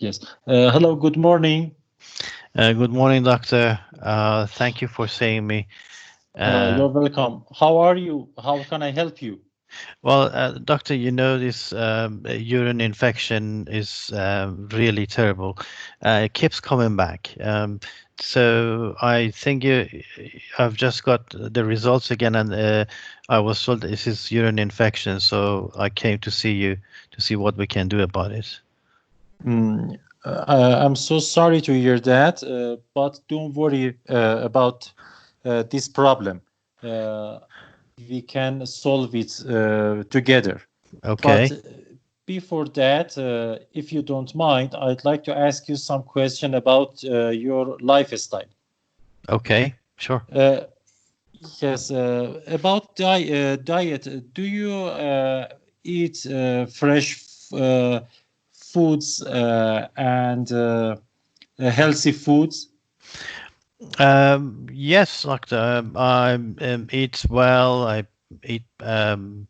Yes. Hello, good morning. Good morning, doctor. Thank you for seeing me. You're welcome. How are you? How can I help you? Doctor, this urine infection is really terrible. It keeps coming back. So I think I've just got the results again, and I was told this is urine infection. So I came to see you to see what we can do about it. Mm, I'm so sorry to hear that, but don't worry about this problem. Uh, we can solve it together. But Okay. before that, if you don't mind, I'd like to ask you some question about your lifestyle. Okay. Sure. Uh, Yes, about diet, do you eat fresh foods and healthy foods? Yes, doctor. I eat well. I eat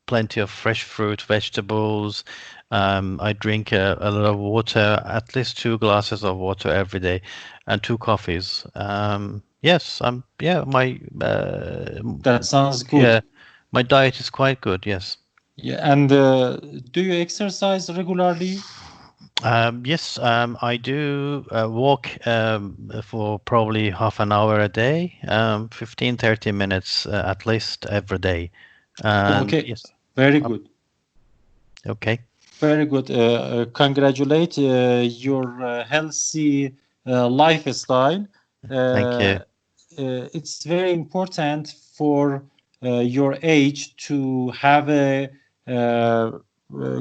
plenty of fresh fruit, vegetables. I drink a lot of water, at least 2 glasses of water every day, and 2 coffees. Yes, yeah, That sounds good. yeah, my diet is quite good. Yes. Yeah, and do you exercise regularly? Yes, I do walk for probably half an hour a day, 15, 30 minutes at least every day. And Okay, yes, very um, good, okay. very good. Congratulate your healthy lifestyle. Thank you. It's very important for your age to have a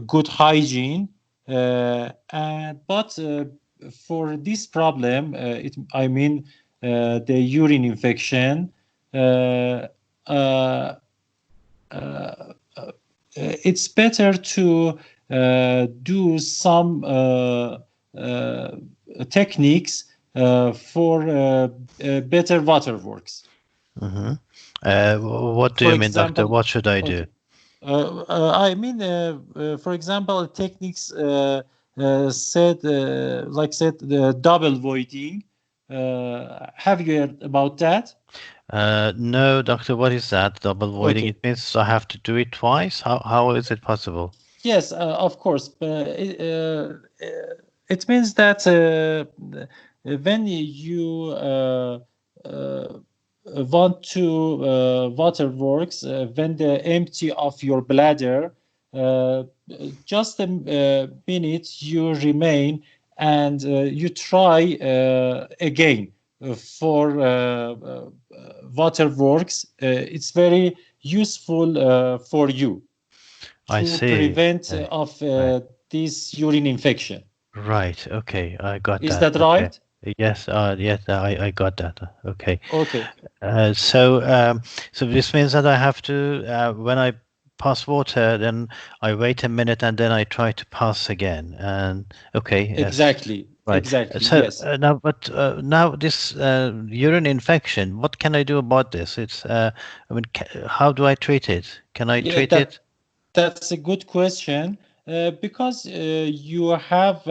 good hygiene. But for this problem, I mean the urine infection, uh, uh, it's better to do some techniques for better waterworks. Hmm. What do For you mean, doctor? example, What should I do? okay, I mean, for example, techniques said the double voiding. Have you heard about that? No, doctor, what is that? Double voiding? Okay. It means I have to do it twice? How is it possible? Yes, of course. It means that when you want to waterworks, when the empty of your bladder, uh, just a minute you remain and you try again for waterworks. It's very useful for you I to see. prevent of Right. this urine infection. Right. Okay. I got Is that. that Okay. right? Yes. Yes. I got that. Okay. Okay, So this means that I have to, when I pass water, then I wait a minute and then I try to pass again. And okay, yes, exactly, right. exactly, yes. Now this urine infection, what can I do about this? I mean, how do I treat it? Can I Yeah, treat it? that's a good question because you have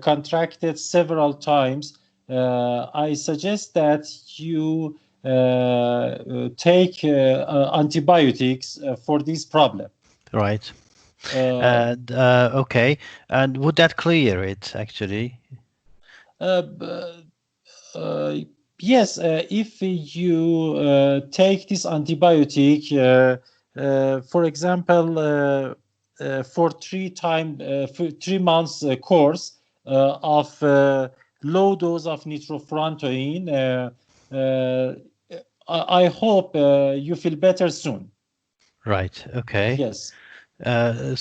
contracted several times. I suggest that you take antibiotics for this problem. Right. Uh, And okay. And would that clear it actually? b- Uh, yes, if you take this antibiotic, for example, for 3 months course of low dose of nitrofurantoin, uh, I hope you feel better soon. Right. Okay. Yes. Do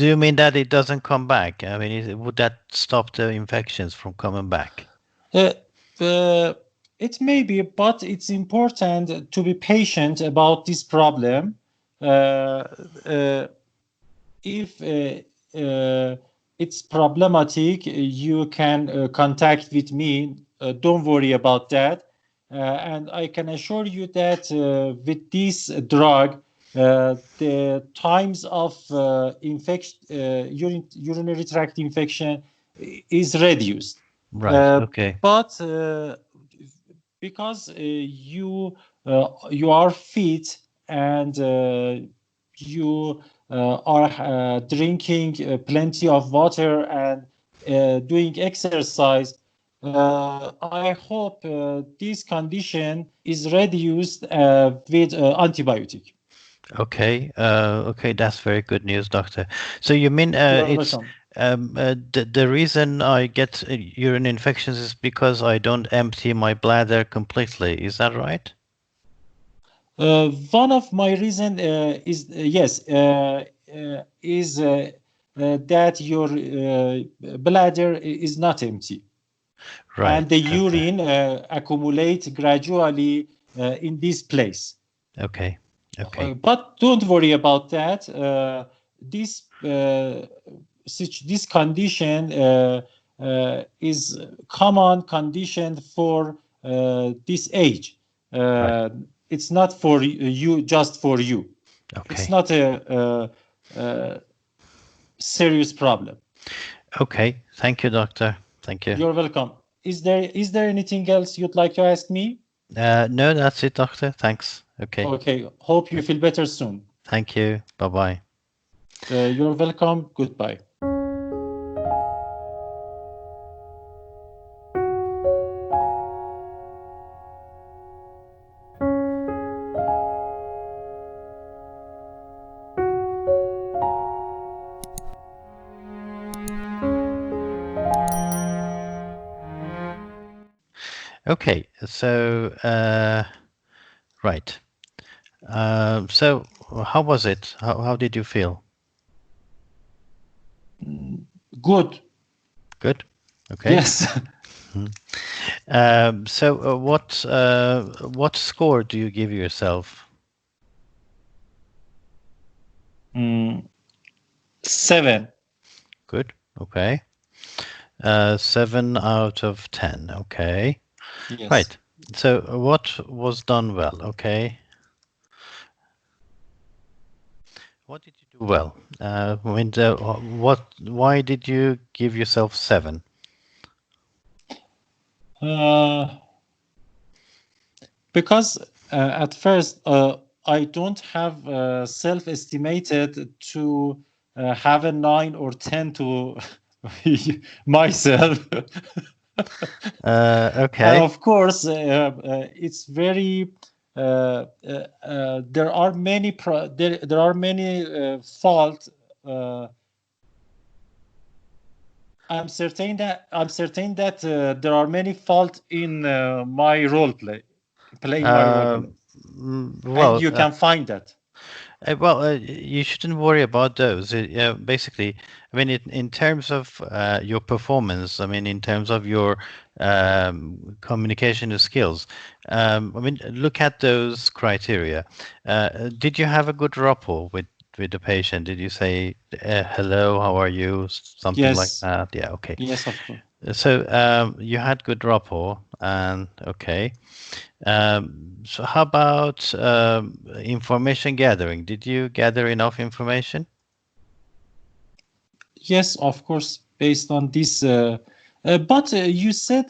you mean that it doesn't come back? I mean, would that stop the infections from coming back? Uh, uh, it may be, but it's important to be patient about this problem. Uh, uh, if it's problematic, you can contact with me. Don't worry about that. And I can assure you that with this drug, the times of urinary tract infection is reduced. Right. Okay. But because you are fit and you are drinking plenty of water and doing exercise, I hope this condition is reduced with antibiotic. Okay. Okay. That's very good news, doctor. So you mean You're it's welcome. the reason I get urine infections is because I don't empty my bladder completely. Is that right? One of my reason is yes is that your bladder is not empty Right. and the Okay. urine accumulate gradually in this place. Okay. Okay. But don't worry about that. This this condition is common condition for this age. Right. It's not for you, just for you. It's Okay. not a serious problem. Okay. Thank you, doctor. Thank you. You're welcome. Is there anything else you'd like to ask me? No, that's it, doctor. Thanks. Okay. Okay. Hope you feel better soon. Thank you. Bye-bye. You're welcome. Goodbye. Okay. So, right. So how was it? How did you feel? Good. Good. Okay. Yes. So what score do you give yourself? 7. Good. Okay. 7 out of 10. Okay. Yes. Right. So what was done well? Okay. What did you do well? I mean, why did you give yourself 7? Because at first I don't have self-estimated to have a 9 or 10 to myself. Okay. And of course, it's very. There are many there are many fault. I'm certain that there are many fault in my role playing my role play, and Well, you can find that. you shouldn't worry about those. Basically, I mean, in terms of your performance, I mean, in terms of your communication skills, I mean, look at those criteria. Did you have a good rapport with the patient? Did you say, hello, how are you? Something like Yes, that? Yeah, okay. yes, of course. So you had good rapport, and okay. So how about information gathering? Did you gather enough information? Yes, of course, based on this. But you said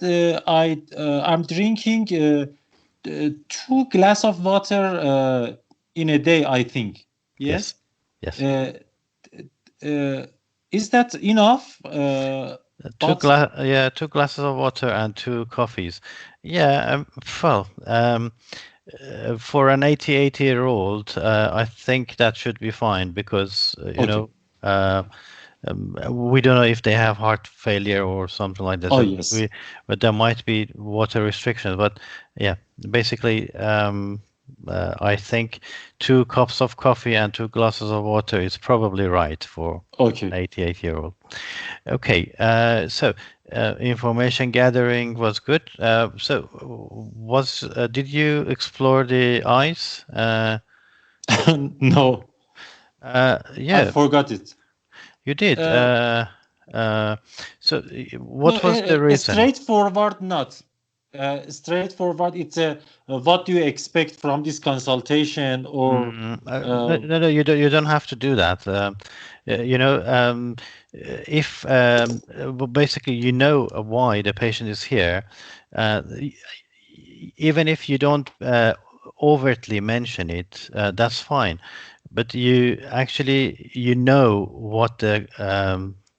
I'm drinking 2 glass of water in a day, I think. Yes. Yes. Is that enough? But 2 glasses of water and 2 coffees. Yeah, well, for an 88-year-old, I think that should be fine because, you know, we don't know if they have heart failure or something like that. Oh, So yes. but there might be water restrictions. But yeah, basically, I think 2 cups of coffee and 2 glasses of water is probably right for an 88-year-old. Okay, so information gathering was good. So did you explore the eyes? No, Yeah, I forgot it. you did. So what No, was the a reason? straightforward not. straightforward. It's what do you expect from this consultation, or no, you don't have to do that. You know, if well, basically you know why the patient is here, even if you don't overtly mention it, that's fine. But you know what the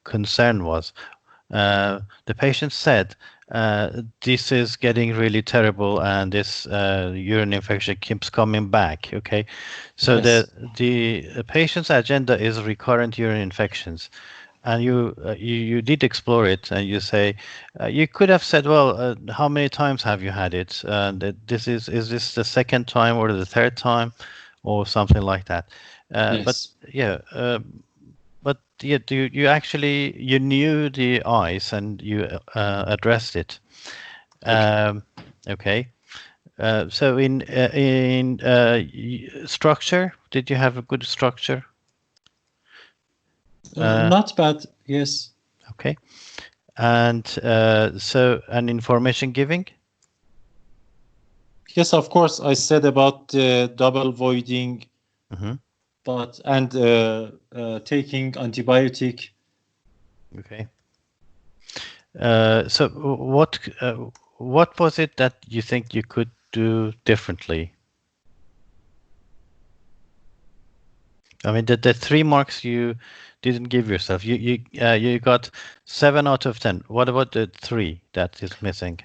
concern was. The patient said, this is getting really terrible and this urine infection keeps coming back. Okay, so yes, the patient's agenda is recurrent urine infections, and you did explore it, and you say you could have said, well, how many times have you had it? That this is this the second time or the third time, or something like that. But yes, yeah. But yeah, you actually you knew the eyes and you addressed it. okay. Okay. So in structure, did you have a good structure? Not bad. Yes, Okay. And so an information giving. yes. Of course, I said about double voiding, but and taking antibiotic. Okay. So what was it that you think you could do differently? I mean, the 3 marks you didn't give yourself. You got 7 out of 10. What about the 3 that is missing?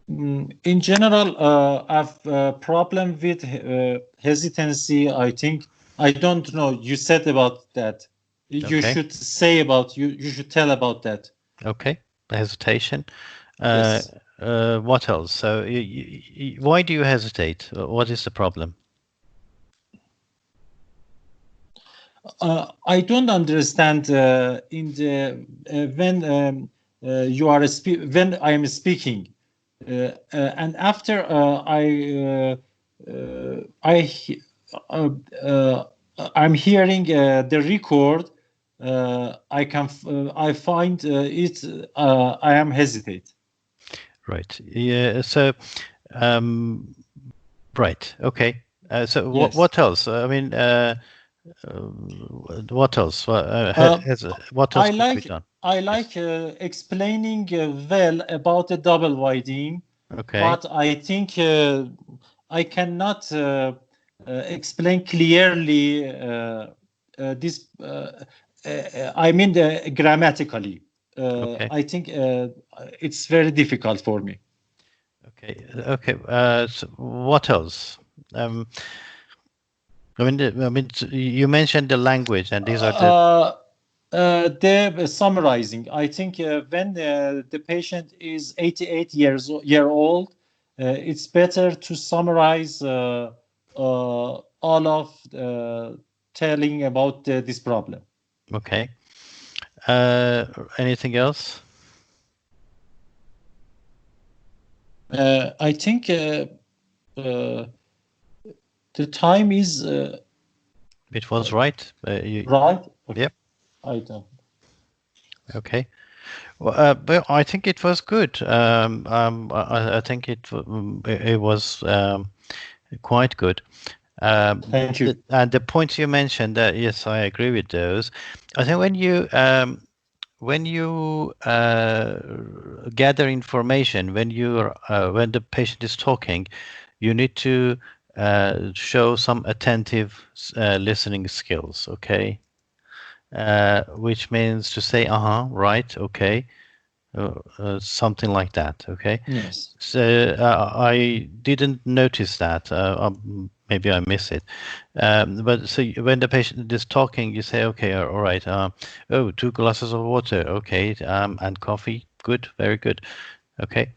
In general, I've problem with hesitancy. I think I don't know. You said about that. You Okay. should say about you. You should tell about that. Okay. Hesitation. Yes. What else? So why do you hesitate? What is the problem? I don't understand in the when you are when I am speaking, and after I'm hearing the record. I find it. I am hesitate. Right. Yeah. So, right. Okay. So Yes. what else? I mean, what else? What else could be done? I Yes. like explaining well about the double winding, Okay. but I think I cannot explain clearly this. I mean, grammatically. Okay. I think it's very difficult for me. Okay. Okay. So what else? Um, you mentioned the language, and these are the. The summarizing. I think when the patient is 88 year old, it's better to summarize all of telling about this problem. Okay. Anything else? I think the time is It was right. right. Yep. I don't. Okay. Well, but I think it was good. I think it was quite good. Thank you. And the points you mentioned, yes, I agree with those. I think when you gather information, when the patient is talking, you need to show some attentive listening skills. Okay, which means to say, right, okay, something like that. Okay. Yes. So I didn't notice that. Maybe I miss it. But so when the patient is talking, you say, okay, all right. Oh, 2 glasses of water. Okay. And coffee. Good. Very good. Okay.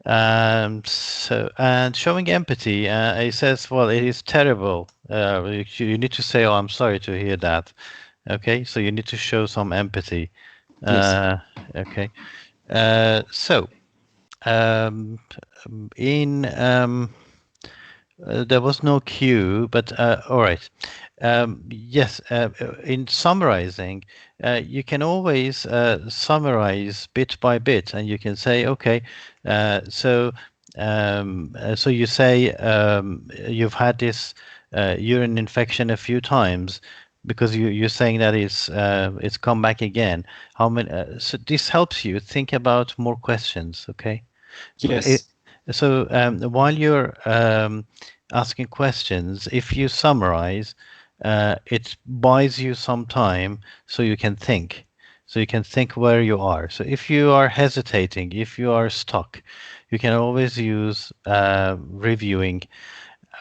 So, and showing empathy, it says, well, it is terrible. You need to say, oh, I'm sorry to hear that. Okay. So you need to show some empathy. Yes. Okay. So, in There was no cue, but all right. Yes, in summarizing, you can always summarize bit by bit, and you can say, okay, so you say you've had this urine infection a few times because you're saying that it's come back again. How many? So this helps you think about more questions. Okay. Yes. So while you're asking questions, if you summarize, it buys you some time so you can think. So you can think where you are. So if you are hesitating, if you are stuck, you can always use reviewing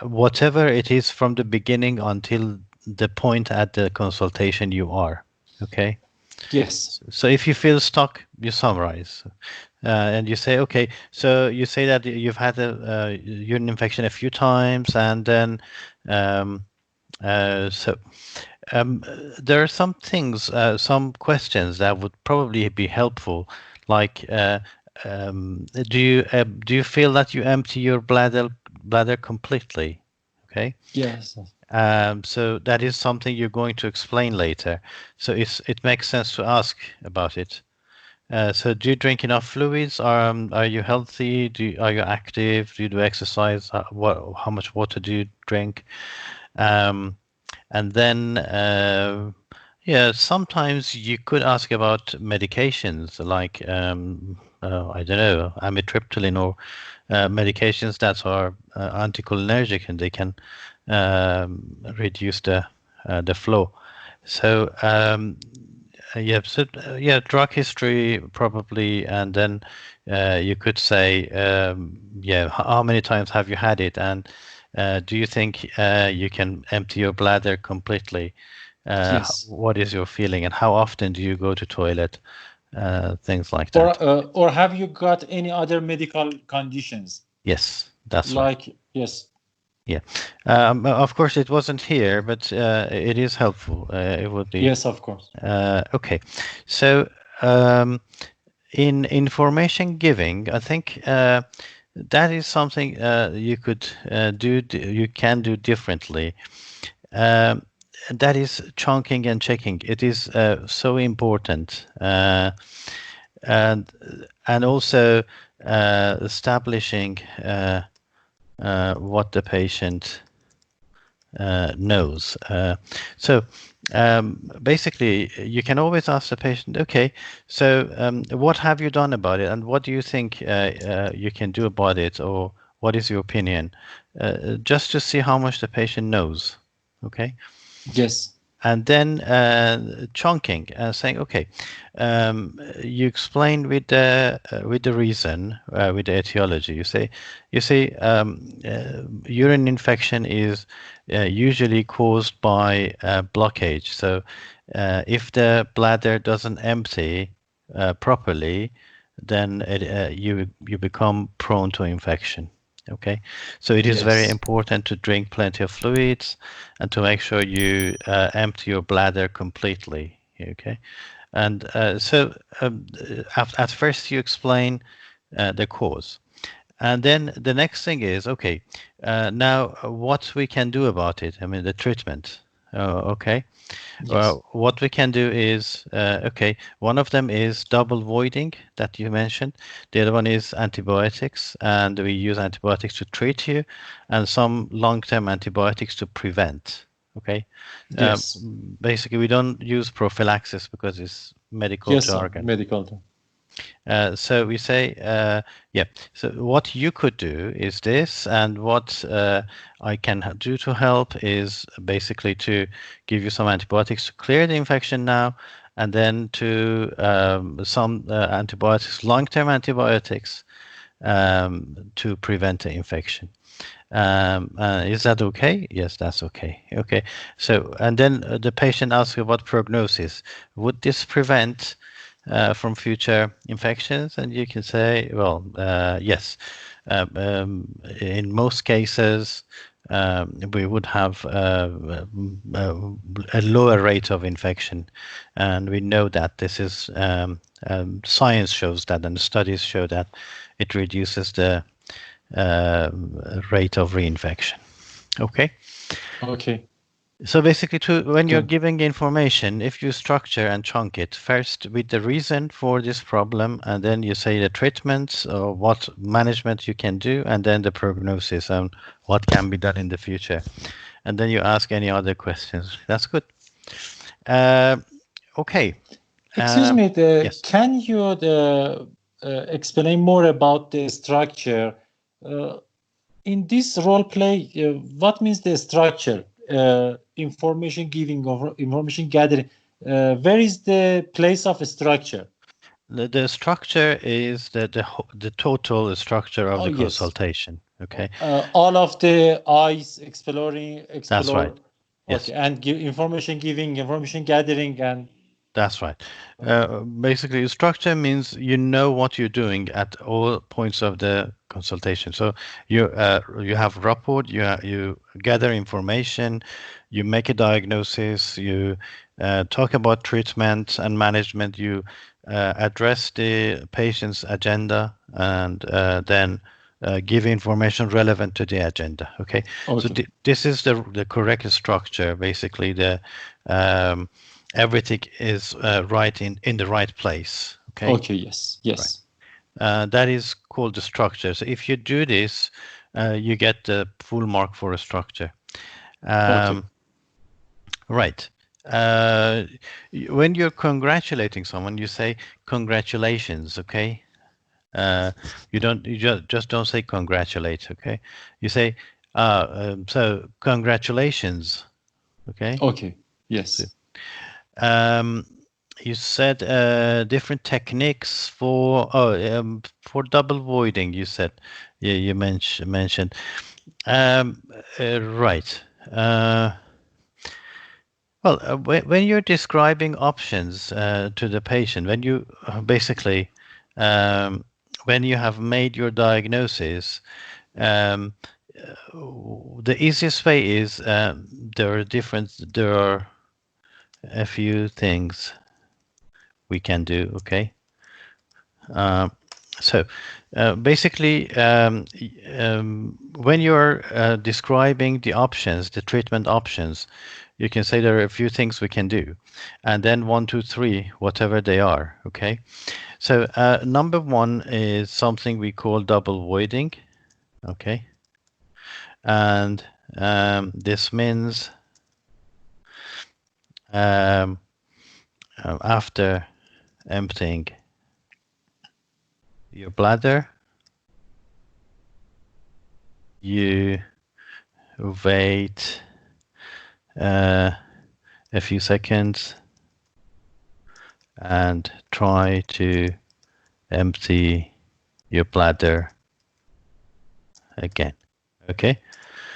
whatever it is from the beginning until the point at the consultation you are. Okay. Yes. So if you feel stuck, you summarize. And you say, okay, so you say that you've had a urine infection a few times, and then um, so there are some things, some questions that would probably be helpful, like do you feel that you empty your bladder completely? Okay. Yes. So that is something you're going to explain later. So it makes sense to ask about it. So do you drink enough fluids? Are you healthy? Are you active? Do you do exercise? How much water do you drink? Um, and then, yeah, sometimes you could ask about medications like, I don't know, amitriptyline or medications that are anticholinergic and they can reduce the flow. So yeah, so yeah, drug history probably, and then you could say, yeah, how many times have you had it, and do you think you can empty your bladder completely? Yes. What is your feeling, and how often do you go to toilet? Things like that. Or have you got any other medical conditions? Yes, that's right. Like, yes. Yeah. Of course, it wasn't here, but it is helpful. It would be. Yes, of course. Okay. So um, in information giving, I think that is something you could you can do differently. Um, that is chunking and checking. It is so important, and also establishing what the patient knows. So basically, you can always ask the patient, okay, so what have you done about it, and what do you think you can do about it, or what is your opinion, just to see how much the patient knows. Okay. Yes. And then chunking, saying, okay, you explain with the reason, with the etiology. You say, urine infection is usually caused by blockage. So if the bladder doesn't empty properly, then you become prone to infection. Okay, so it is very Yes. important to drink plenty of fluids and to make sure you empty your bladder completely. Okay, and so at first you explain the cause, and then the next thing is, okay, now what we can do about it. I mean, the treatment. Okay. Yes. Well, what we can do is, okay, one of them is double voiding that you mentioned. The other one is antibiotics, and we use antibiotics to treat you, and some long-term antibiotics to prevent. Okay. Um, Yes. Basically, we don't use prophylaxis because it's medical Yes, sir. jargon. Medical. So we say, yeah, so what you could do is this, and what I can do to help is basically to give you some antibiotics to clear the infection now, and then to some antibiotics, long-term antibiotics, to prevent the infection. Is that okay? Yes, that's okay. Okay. So, and then the patient asks you what prognosis. Would this prevent from future infections? And you can say, well, yes. In most cases, we would have a lower rate of infection. And we know that this is, science shows that, and studies show that it reduces the rate of reinfection. Okay. Okay. So basically, when you're Good. giving information, if you structure and chunk it first with the reason for this problem, and then you say the treatments or what management you can do, and then the prognosis and what can be done in the future, and then you ask any other questions. That's good. Okay. Excuse me, Yes. can you explain more about the structure? In this role play, what means the structure? Information giving or information gathering. Where is the place of structure? The structure is the total structure of Oh, the yes. consultation. Okay. All of the eyes That's right. explore. Yes. Okay, and give information giving, information gathering, and That's right. Basically, structure means you know what you're doing at all points of the consultation. So you have rapport, you gather information, you make a diagnosis, you talk about treatment and management, you address the patient's agenda, and then give information relevant to the agenda. Okay, so okay, this is the correct structure. Basically, the everything is right in the right place. Okay, okay, yes, right. yes, That is called the structure. So if you do this, you get the full mark for a structure. okay, Right. When you're congratulating someone, you say congratulations. Okay. You just don't say congratulate. Okay. You say so congratulations. Okay. okay, So, yes, um, you said different techniques for double voiding. You said, yeah, you mentioned. Right. Well, when you're describing options to the patient, when you basically when you have made your diagnosis, um, the easiest way is there are a few things we can do. Okay. Um, so basically, when you're describing the options, the treatment options, you can say there are a few things we can do, and then one, two, three, whatever they are. Okay. So number one is something we call double voiding. Okay. And this means um, after emptying your bladder, you wait a few seconds and try to empty your bladder again. Okay.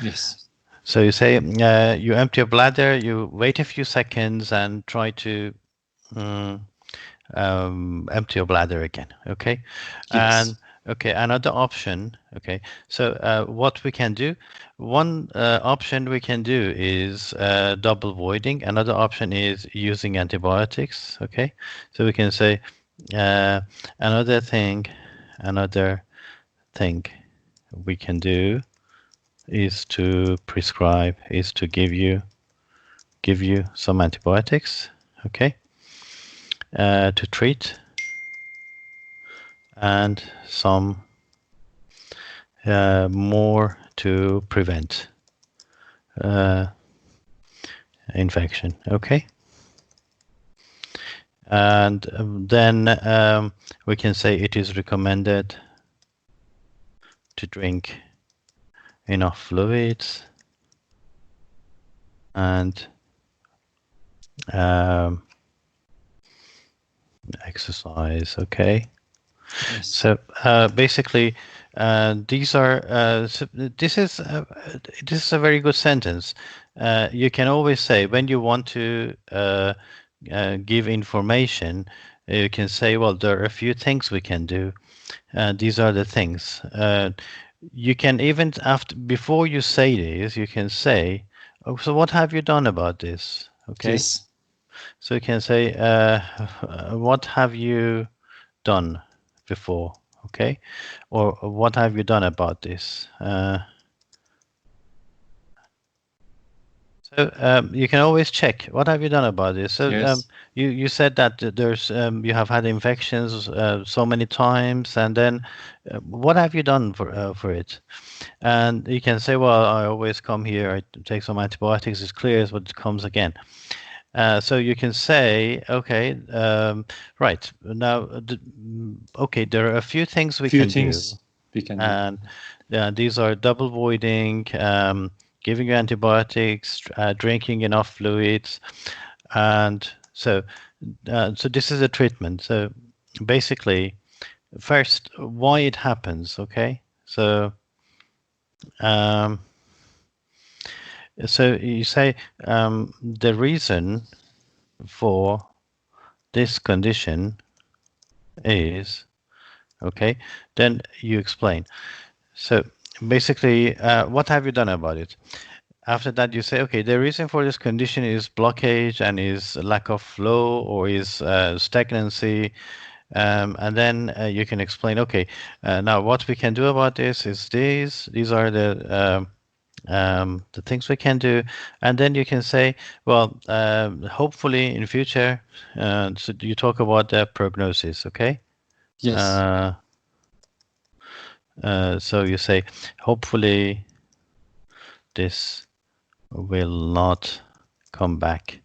yes, So you say you empty your bladder, you wait a few seconds and try to mm, empty your bladder again. Okay. And yes, okay, another option. Okay. So what we can do, one option we can do is double voiding. Another option is using antibiotics. Okay. So we can say uh, another thing we can do is to prescribe, is to give you some antibiotics, okay, to treat, and some more to prevent uh, infection, okay. And then we can say it is recommended to drink enough fluids and um, exercise, okay. yes, So basically, these are this is a very good sentence. You can always say when you want to give information, you can say, well, there are a few things we can do. These are the things. You can even before you say this, you can say, oh, so what have you done about this? Okay. yes, So you can say, what have you done before? Okay. Or what have you done about this? So you can always check. What have you done about this? So Yes. you said that there's you have had infections so many times, and then what have you done for it? And you can say, well, I always come here, I take some antibiotics, it's clear, but it comes again. So you can say, okay, right now, okay, there are a few things we Few can do, things we can do. and these are double voiding, giving you antibiotics, drinking enough fluids, and so this is a treatment. So basically, first, why it happens, okay? Um, so you say the reason for this condition is, okay, then you explain. So basically, what have you done about it? After that, you say, okay, the reason for this condition is blockage and is lack of flow or is stagnancy. And then you can explain, okay, now what we can do about this is these are the things we can do. And then you can say, well, hopefully in future, so you talk about the prognosis, okay? Yes. So you say, hopefully this will not come back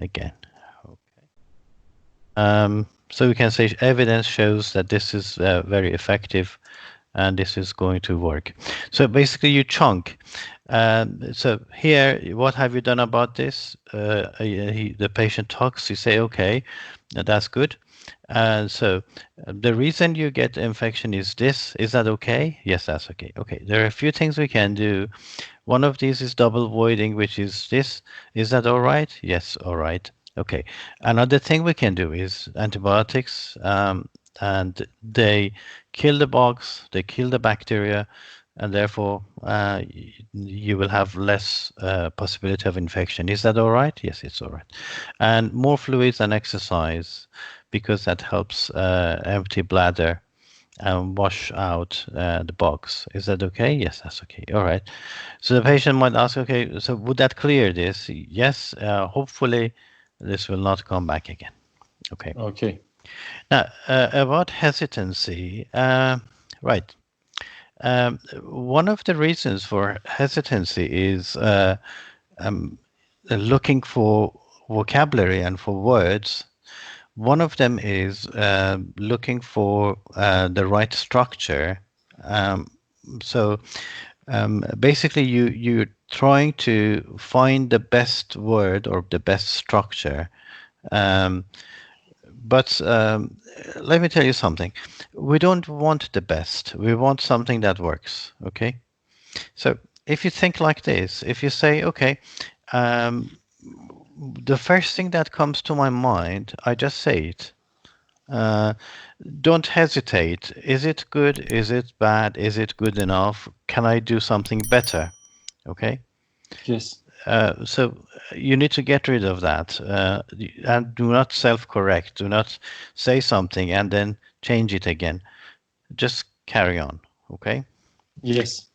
again. Okay. So we can say evidence shows that this is very effective and this is going to work. So basically you chunk. So here, what have you done about this? The patient talks, you say, okay, that's good. And so the reason you get infection is this. Is that okay? Yes, that's okay. Okay, there are a few things we can do. One of these is double voiding, which is this. Is that all right? Yes, all right. Okay. Another thing we can do is antibiotics, and they kill the bugs, they kill the bacteria, and therefore you will have less possibility of infection. Is that all right? Yes, it's all right. And more fluids and exercise, because that helps empty bladder and wash out the bugs. Is that okay? Yes, that's okay. All right. So the patient might ask, okay, so would that clear this? Yes, hopefully this will not come back again. Okay. Okay. Now, about hesitancy, right. One of the reasons for hesitancy is looking for vocabulary and for words. One of them is looking for the right structure. Um, so basically, you're trying to find the best word or the best structure. Um, but let me tell you something. We don't want the best. We want something that works. Okay. So if you think like this, if you say, okay, um, the first thing that comes to my mind, I just say it. Uh, don't hesitate. Is it good? Is it bad? Is it good enough? Can I do something better? Okay. Yes. So you need to get rid of that, and do not self-correct. Do not say something and then change it again. Just carry on. Okay. Yes.